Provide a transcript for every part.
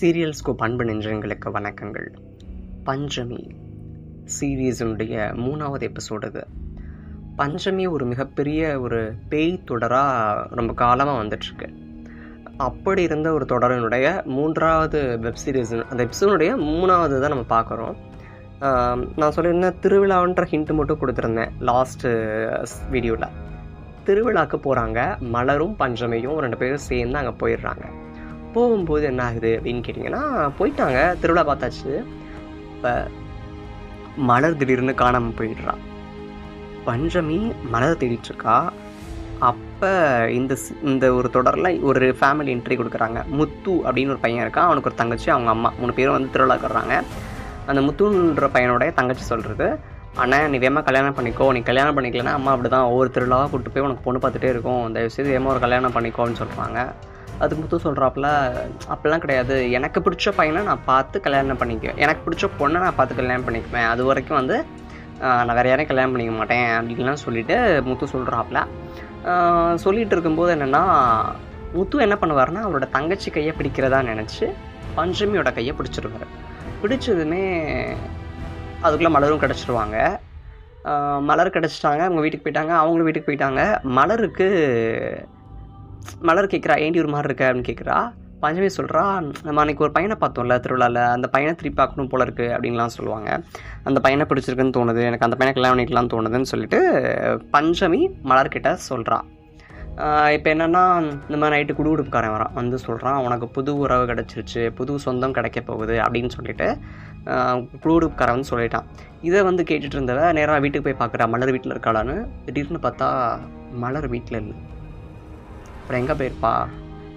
சீரியல்ஸ்கோப் அன்பு நெஞ்சங்களுக்கு வணக்கங்கள். பஞ்சமி சீரீஸுடைய 3வது எபிசோடு இது. பஞ்சமி ஒரு மிகப்பெரிய ஒரு பேய் தொடராக ரொம்ப காலமாக வந்துட்டுருக்கு. அப்படி இருந்த ஒரு தொடரினுடைய 3வது வெப் சீரிஸ், அந்த எபிசோனுடைய 3வது தான் நம்ம பார்க்குறோம். நான் சொல்லியிருந்தேன் திருவிழான்ற ஹிண்ட் மட்டும் கொடுத்துருந்தேன் லாஸ்ட்டு வீடியோவில். திருவிழாவுக்கு போகிறாங்க. மலரும் பஞ்சமியும் 2 பேரும் சேர்ந்து அங்கே போயிடுறாங்க. போகும்போது என்ன ஆகுது அப்படின்னு கேட்டிங்கன்னா, போயிட்டாங்க, திருவிழா பார்த்தாச்சு. இப்போ மலர் திடீர்னு காணாமல் போயிடுறா. பஞ்சமி மலர் தேடிட்டுருக்கா. அப்போ இந்த ஒரு தொடரில் ஒரு ஃபேமிலி என்ட்ரி கொடுக்குறாங்க. முத்து அப்படின்னு ஒரு பையன் இருக்கான், அவனுக்கு ஒரு தங்கச்சி, அவங்க அம்மா 3 பேரும் வந்து திருவிழாக்கு வர்றாங்க. அந்த முத்துன்ற பையனோடைய தங்கச்சி சொல்கிறது, அண்ணா நீ வேகமாக கல்யாணம் பண்ணிக்கோ, நீ கல்யாணம் பண்ணிக்கலன்னா அம்மா அப்படி தான் ஒவ்வொரு திருவிழாவாக கூப்பிட்டு போய் உனக்கு பொண்ணு பார்த்துட்டே இருக்கும், தயவுசெய்து வேகமாக ஒரு கல்யாணம் பண்ணிக்கோன்னு சொல்கிறாங்க. அதுக்கு முத்து சொல்கிறாப்புல, அப்படிலாம் கிடையாது, எனக்கு பிடிச்ச பையனை நான் பார்த்து கல்யாணம் பண்ணிக்குவேன், எனக்கு பிடிச்ச பொண்ணை நான் பார்த்து கல்யாணம் பண்ணிக்குவேன், அது வரைக்கும் வந்து நான் வேறு யாரையும் கல்யாணம் பண்ணிக்க மாட்டேன் அப்படின்லாம் சொல்லிவிட்டு முத்து சொல்கிறாப்புல. சொல்லிகிட்டு இருக்கும்போது என்னென்னா, முத்து என்ன பண்ணுவார்னா, அவரோட தங்கச்சி கையை பிடிக்கிறதா நினச்சி பஞ்சமியோட கையை பிடிச்சிருவார். பிடிச்சதுமே அதுக்குள்ளே மலரும் கிடச்சிருவாங்க. மலர் கிடச்சிட்டாங்க, அவங்க வீட்டுக்கு போயிட்டாங்க, அவங்களும் வீட்டுக்கு போயிட்டாங்க. மலர் கேட்குறா, ஏண்டி ஒரு மாதிரி இருக்க அப்படின்னு கேட்குறா. பஞ்சமி சொல்கிறா, நம்ம அன்றைக்கி ஒரு பையனை பார்த்தோம்ல திருவிழாவில், அந்த பையனை திருப்பி பார்க்கணும் போல இருக்குது அப்படின்லாம் சொல்லுவாங்க. அந்த பையனை பிடிச்சிருக்குன்னு தோணுது, எனக்கு அந்த பையனை கல்யாணம் பண்ணிக்கலாம்னு தோணுதுன்னு சொல்லிட்டு பஞ்சமி மலர்கிட்ட சொல்கிறா. இப்போ என்னென்னா, இந்த மாதிரி நைட்டு குடுகுடுப்புக்காரன் வரான், வந்து சொல்கிறான், உனக்கு புது உறவு கிடச்சிருச்சு, புது சொந்தம் கிடைக்க போகுது அப்படின்னு சொல்லிட்டு குடுகுடுப்புக்காரன் வந்து சொல்லிட்டான். இதை வந்து கேட்டுட்டு இருந்தவ நேராக வீட்டுக்கு போய் பார்க்குறா, மலர் வீட்டில் இருக்காளான்னு. திடீர்னு பார்த்தா மலர் வீட்டில் இல்லை. அப்புறம் எங்கே போயிருப்பா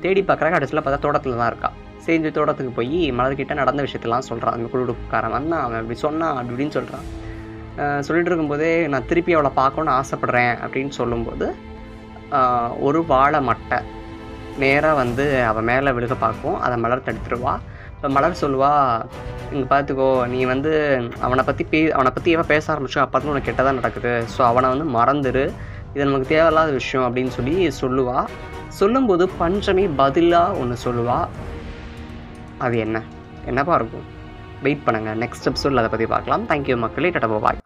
தேடி பார்க்குறா. கடைசியில் பார்த்தா தோட்டத்தில் தான் இருக்கா. செஞ்சு தோட்டத்துக்கு போய் மலர்கிட்ட நடந்த விஷயத்தெல்லாம் சொல்கிறான். அந்த குடுகுடுப்புக்காரன் வந்தான், அவன் அப்படி சொன்னான் அப்படி இப்படின்னு சொல்கிறான். சொல்லிட்டு இருக்கும்போதே நான் திருப்பி அவளை பார்க்கணுன்னு ஆசைப்பட்றேன் அப்படின்னு சொல்லும்போது ஒரு வாழை மட்டை நேராக வந்து அவன் மேலே விழுக பார்க்கும். அதை மலர் தடுத்துருவா. இப்போ மலர் சொல்லுவா, இங்கே பார்த்துக்கோ, நீ வந்து அவனை பற்றி எவன் பேச ஆரம்பிச்சோ அப்போ தான் உனக்கு கெட்டதாக நடக்குது, ஸோ அவனை வந்து மறந்துடு, இது நமக்கு தேவையில்லாத விஷயம் அப்படின்னு சொல்லி சொல்லுவா. சொல்லும்போது பஞ்சமி பதிலாக ஒன்று சொல்லுவா. அது என்னப்பா இருக்கும்? வெயிட் பண்ணுங்கள், நெக்ஸ்ட் எபிசோடில் அதை பற்றி பார்க்கலாம். தேங்க்யூ மக்களே, டாடா பாய்.